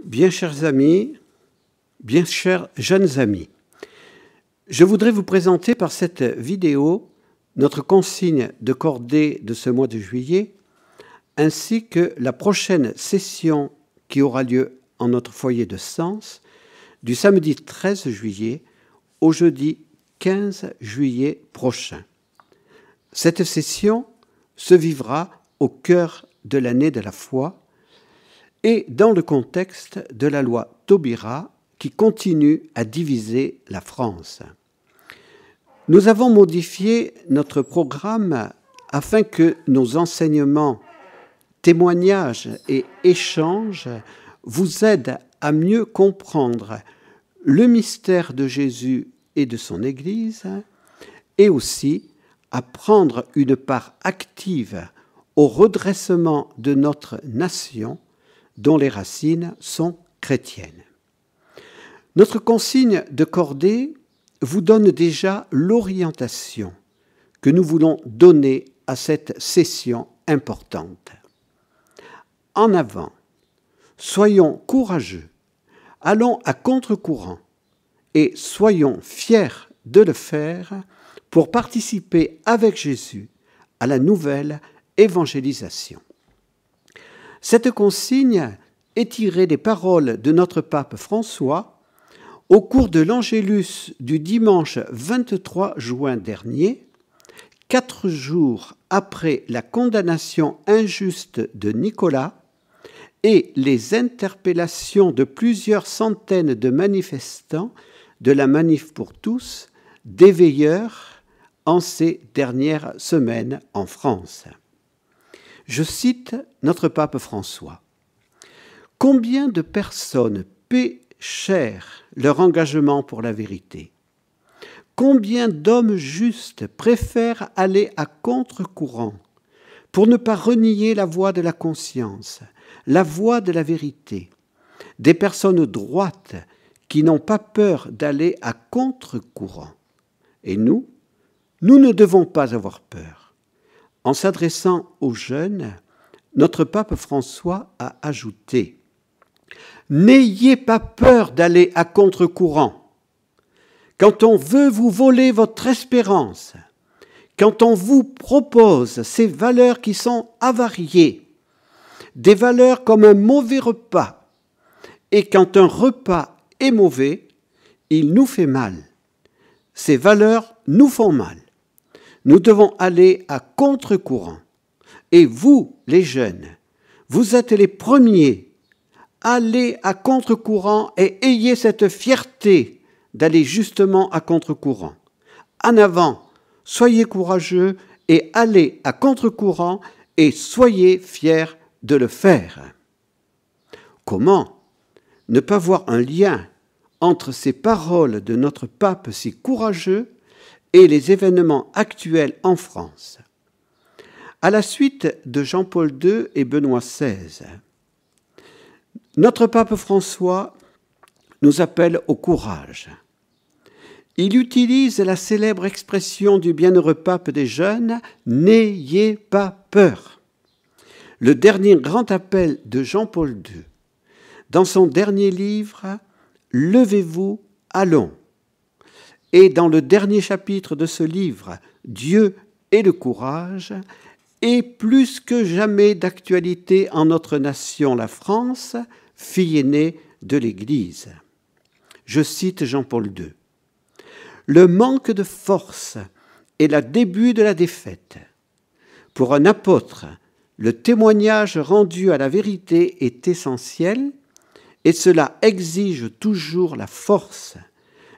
Bien chers amis, bien chers jeunes amis, je voudrais vous présenter par cette vidéo notre consigne de cordée de ce mois de juillet, ainsi que la prochaine session qui aura lieu en notre foyer de Sens, du samedi 13 juillet au jeudi 15 juillet prochain. Cette session se vivra au cœur de l'année de la foi et dans le contexte de la loi Taubira qui continue à diviser la France. Nous avons modifié notre programme afin que nos enseignements, témoignages et échanges vous aident à mieux comprendre le mystère de Jésus et de son Église et aussi à prendre une part active au redressement de notre nation dont les racines sont chrétiennes. Notre consigne de cordée vous donne déjà l'orientation que nous voulons donner à cette session importante. En avant, soyons courageux, allons à contre-courant et soyons fiers de le faire pour participer avec Jésus à la nouvelle évangélisation. Cette consigne est tirée des paroles de notre pape François au cours de l'Angélus du dimanche 23 juin dernier, 4 jours après la condamnation injuste de Nicolas et les interpellations de plusieurs centaines de manifestants de la Manif pour tous, des veilleurs en ces dernières semaines en France. Je cite notre pape François. « Combien de personnes paient cher leur engagement pour la vérité ? Combien d'hommes justes préfèrent aller à contre-courant pour ne pas renier la voie de la conscience, la voie de la vérité ? Des personnes droites qui n'ont pas peur d'aller à contre-courant. Et nous ne devons pas avoir peur. En s'adressant aux jeunes, notre pape François a ajouté « N'ayez pas peur d'aller à contre-courant. Quand on veut vous voler votre espérance, quand on vous propose ces valeurs qui sont avariées, des valeurs comme un mauvais repas, et quand un repas est mauvais, il nous fait mal. Ces valeurs nous font mal. Nous devons aller à contre-courant. Et vous, les jeunes, vous êtes les premiers. Allez à contre-courant et ayez cette fierté d'aller justement à contre-courant. En avant, soyez courageux et allez à contre-courant et soyez fiers de le faire. Comment ne pas voir un lien entre ces paroles de notre pape si courageux et les événements actuels en France? À la suite de Jean-Paul II et Benoît XVI, notre pape François nous appelle au courage. Il utilise la célèbre expression du bienheureux pape des jeunes « N'ayez pas peur ». Le dernier grand appel de Jean-Paul II, dans son dernier livre « Levez-vous, allons ». Et dans le dernier chapitre de ce livre, Dieu et le courage, est plus que jamais d'actualité en notre nation, la France, fille aînée de l'Église. Je cite Jean-Paul II. « Le manque de force est le début de la défaite. Pour un apôtre, le témoignage rendu à la vérité est essentiel et cela exige toujours la force.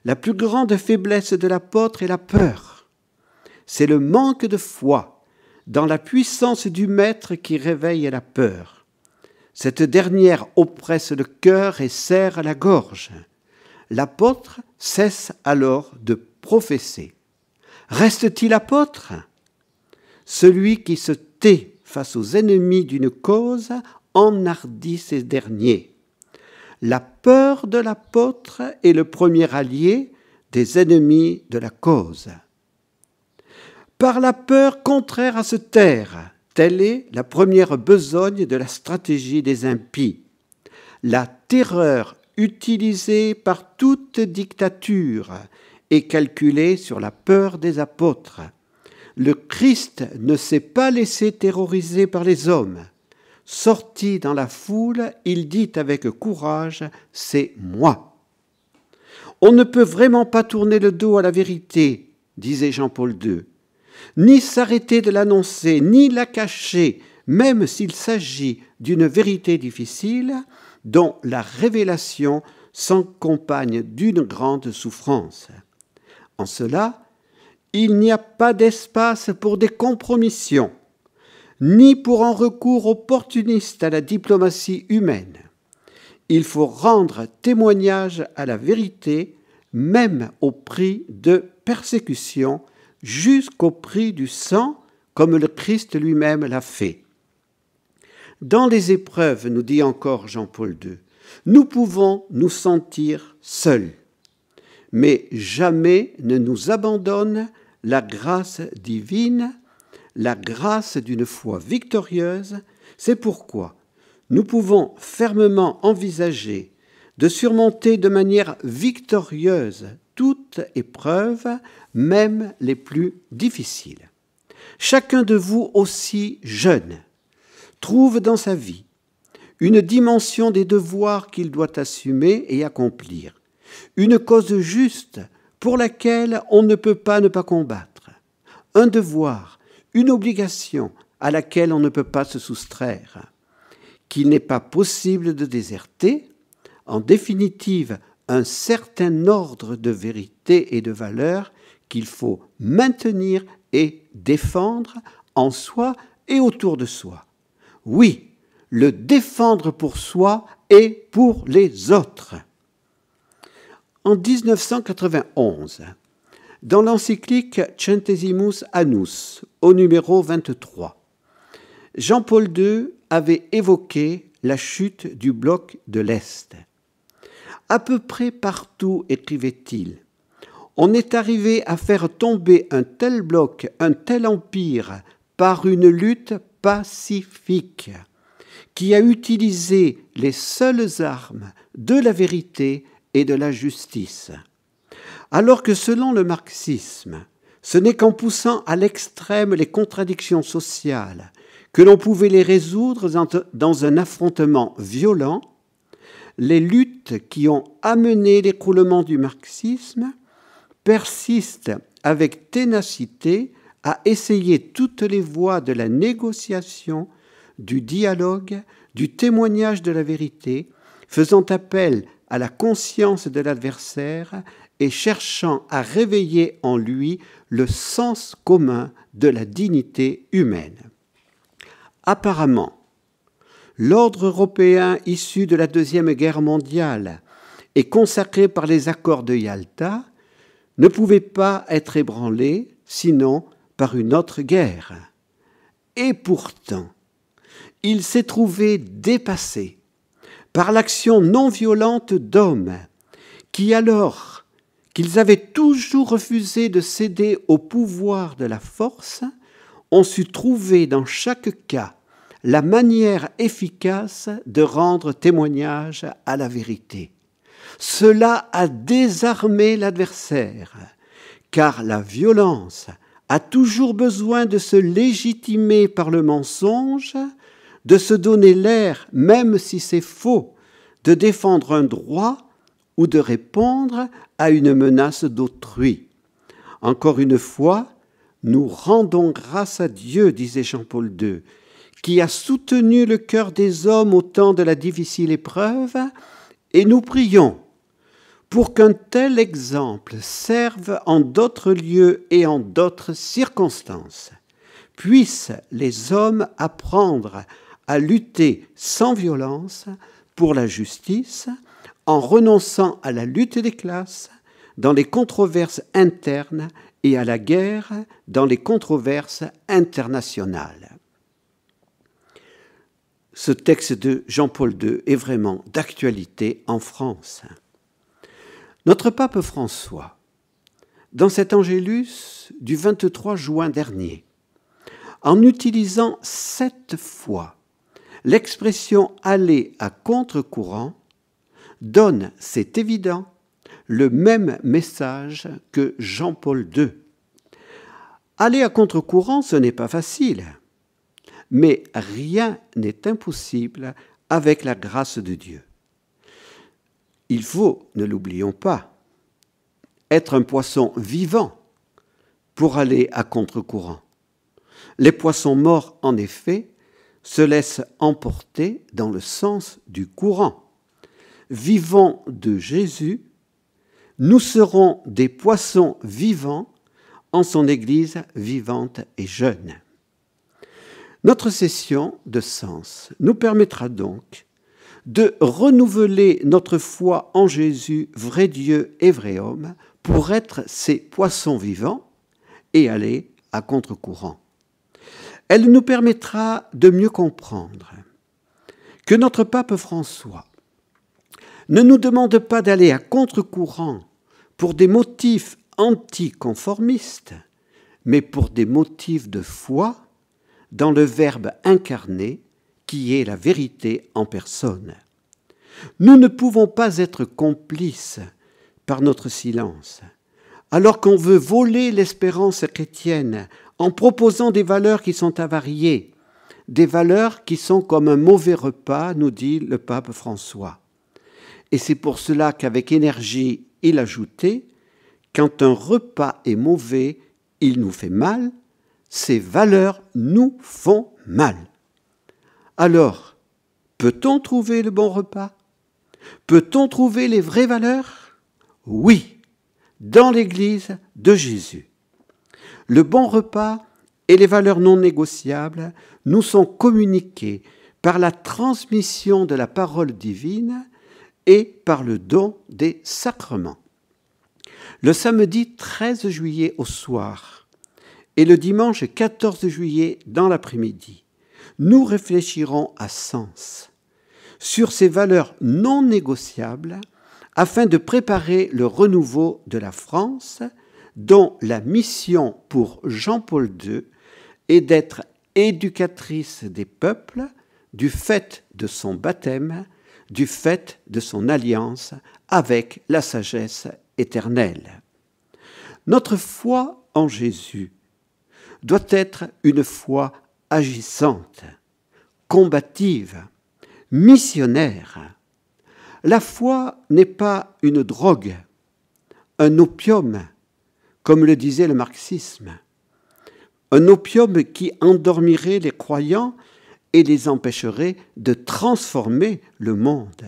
La plus grande faiblesse de l'apôtre est la peur. C'est le manque de foi dans la puissance du Maître qui réveille la peur. Cette dernière oppresse le cœur et serre la gorge. L'apôtre cesse alors de professer. Reste-t-il apôtre ? Celui qui se tait face aux ennemis d'une cause enhardit ces derniers. La peur de l'apôtre est le premier allié des ennemis de la cause. Par la peur contraire à se taire, telle est la première besogne de la stratégie des impies. la terreur utilisée par toute dictature est calculée sur la peur des apôtres. Le Christ ne s'est pas laissé terroriser par les hommes. Sorti dans la foule, il dit avec courage « C'est moi ». On ne peut vraiment pas tourner le dos à la vérité, disait Jean-Paul II, ni s'arrêter de l'annoncer, ni la cacher, même s'il s'agit d'une vérité difficile dont la révélation s'accompagne d'une grande souffrance. En cela, il n'y a pas d'espace pour des compromissions, ni pour un recours opportuniste à la diplomatie humaine. Il faut rendre témoignage à la vérité, même au prix de persécutions, jusqu'au prix du sang, comme le Christ lui-même l'a fait. Dans les épreuves, nous dit encore Jean-Paul II, nous pouvons nous sentir seuls, mais jamais ne nous abandonne la grâce divine, la grâce d'une foi victorieuse. C'est pourquoi nous pouvons fermement envisager de surmonter de manière victorieuse toute épreuve, même les plus difficiles. Chacun de vous aussi jeune trouve dans sa vie une dimension des devoirs qu'il doit assumer et accomplir, une cause juste pour laquelle on ne peut pas ne pas combattre, un devoir, une obligation à laquelle on ne peut pas se soustraire, qu'il n'est pas possible de déserter, en définitive un certain ordre de vérité et de valeurs qu'il faut maintenir et défendre en soi et autour de soi. Oui, le défendre pour soi et pour les autres. En 1991, dans l'encyclique Centesimus Annus, au numéro 23, Jean-Paul II avait évoqué la chute du bloc de l'Est. À peu près partout, écrivait-il, on est arrivé à faire tomber un tel bloc, un tel empire, par une lutte pacifique, qui a utilisé les seules armes de la vérité et de la justice. Alors que selon le marxisme, ce n'est qu'en poussant à l'extrême les contradictions sociales que l'on pouvait les résoudre dans un affrontement violent, les luttes qui ont amené l'écroulement du marxisme persistent avec ténacité à essayer toutes les voies de la négociation, du dialogue, du témoignage de la vérité, faisant appel à la conscience de l'adversaire et cherchant à réveiller en lui le sens commun de la dignité humaine. Apparemment, l'ordre européen issu de la Deuxième Guerre mondiale et consacré par les accords de Yalta ne pouvait pas être ébranlé, sinon par une autre guerre. Et pourtant, il s'est trouvé dépassé par l'action non violente d'hommes qui, alors qu'ils avaient toujours refusé de céder au pouvoir de la force, ont su trouver dans chaque cas la manière efficace de rendre témoignage à la vérité. Cela a désarmé l'adversaire, car la violence a toujours besoin de se légitimer par le mensonge, de se donner l'air, même si c'est faux, de défendre un droit ou de répondre à une menace d'autrui. Encore une fois, nous rendons grâce à Dieu, disait Jean-Paul II, qui a soutenu le cœur des hommes au temps de la difficile épreuve, et nous prions pour qu'un tel exemple serve en d'autres lieux et en d'autres circonstances. Puissent les hommes apprendre à lutter sans violence pour la justice, en renonçant à la lutte des classes dans les controverses internes et à la guerre dans les controverses internationales. Ce texte de Jean-Paul II est vraiment d'actualité en France. Notre pape François, dans cet Angélus du 23 juin dernier, en utilisant 7 fois l'expression « aller à contre-courant » donne, c'est évident, le même message que Jean-Paul II. Aller à contre-courant, ce n'est pas facile, mais rien n'est impossible avec la grâce de Dieu. Il faut, ne l'oublions pas, être un poisson vivant pour aller à contre-courant. Les poissons morts, en effet, se laissent emporter dans le sens du courant. Vivant de Jésus, nous serons des poissons vivants en son Église vivante et jeune. Notre session de sens nous permettra donc de renouveler notre foi en Jésus, vrai Dieu et vrai homme, pour être ces poissons vivants et aller à contre-courant. Elle nous permettra de mieux comprendre que notre pape François ne nous demande pas d'aller à contre-courant pour des motifs anticonformistes, mais pour des motifs de foi dans le Verbe incarné qui est la vérité en personne. Nous ne pouvons pas être complices par notre silence, alors qu'on veut voler l'espérance chrétienne en proposant des valeurs qui sont avariées, des valeurs qui sont comme un mauvais repas, nous dit le pape François. Et c'est pour cela qu'avec énergie, il ajoutait « Quand un repas est mauvais, il nous fait mal, ces valeurs nous font mal. » Alors, peut-on trouver le bon repas? Peut-on trouver les vraies valeurs? Oui, dans l'Église de Jésus. Le bon repas et les valeurs non négociables nous sont communiquées par la transmission de la parole divine et par le don des sacrements. Le samedi 13 juillet au soir et le dimanche 14 juillet dans l'après-midi, nous réfléchirons à sens sur ces valeurs non négociables afin de préparer le renouveau de la France dont la mission pour Jean-Paul II est d'être éducatrice des peuples du fait de son baptême, du fait de son alliance avec la sagesse éternelle. Notre foi en Jésus doit être une foi agissante, combative, missionnaire. La foi n'est pas une drogue, un opium, comme le disait le marxisme, un opium qui endormirait les croyants et les empêcherait de transformer le monde.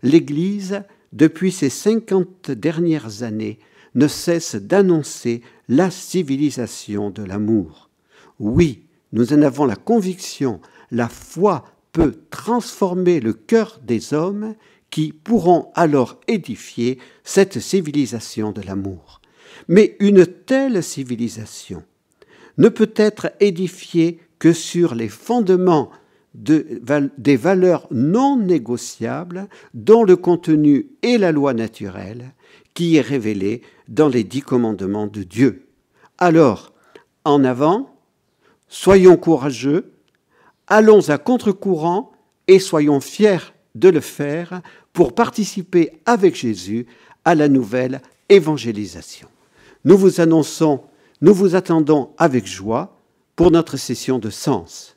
L'Église, depuis ces 50 dernières années, ne cesse d'annoncer la civilisation de l'amour. Oui, nous en avons la conviction, la foi peut transformer le cœur des hommes qui pourront alors édifier cette civilisation de l'amour. Mais une telle civilisation ne peut être édifiée que sur les fondements des valeurs non négociables dont le contenu est la loi naturelle qui est révélée dans les 10 commandements de Dieu. Alors, en avant, soyons courageux, allons à contre-courant et soyons fiers de le faire pour participer avec Jésus à la nouvelle évangélisation. Nous vous annonçons, nous vous attendons avec joie pour notre session de sens.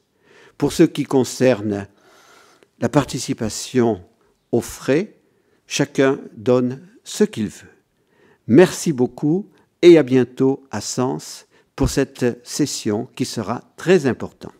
Pour ce qui concerne la participation aux frais, chacun donne ce qu'il veut. Merci beaucoup et à bientôt à Sens pour cette session qui sera très importante.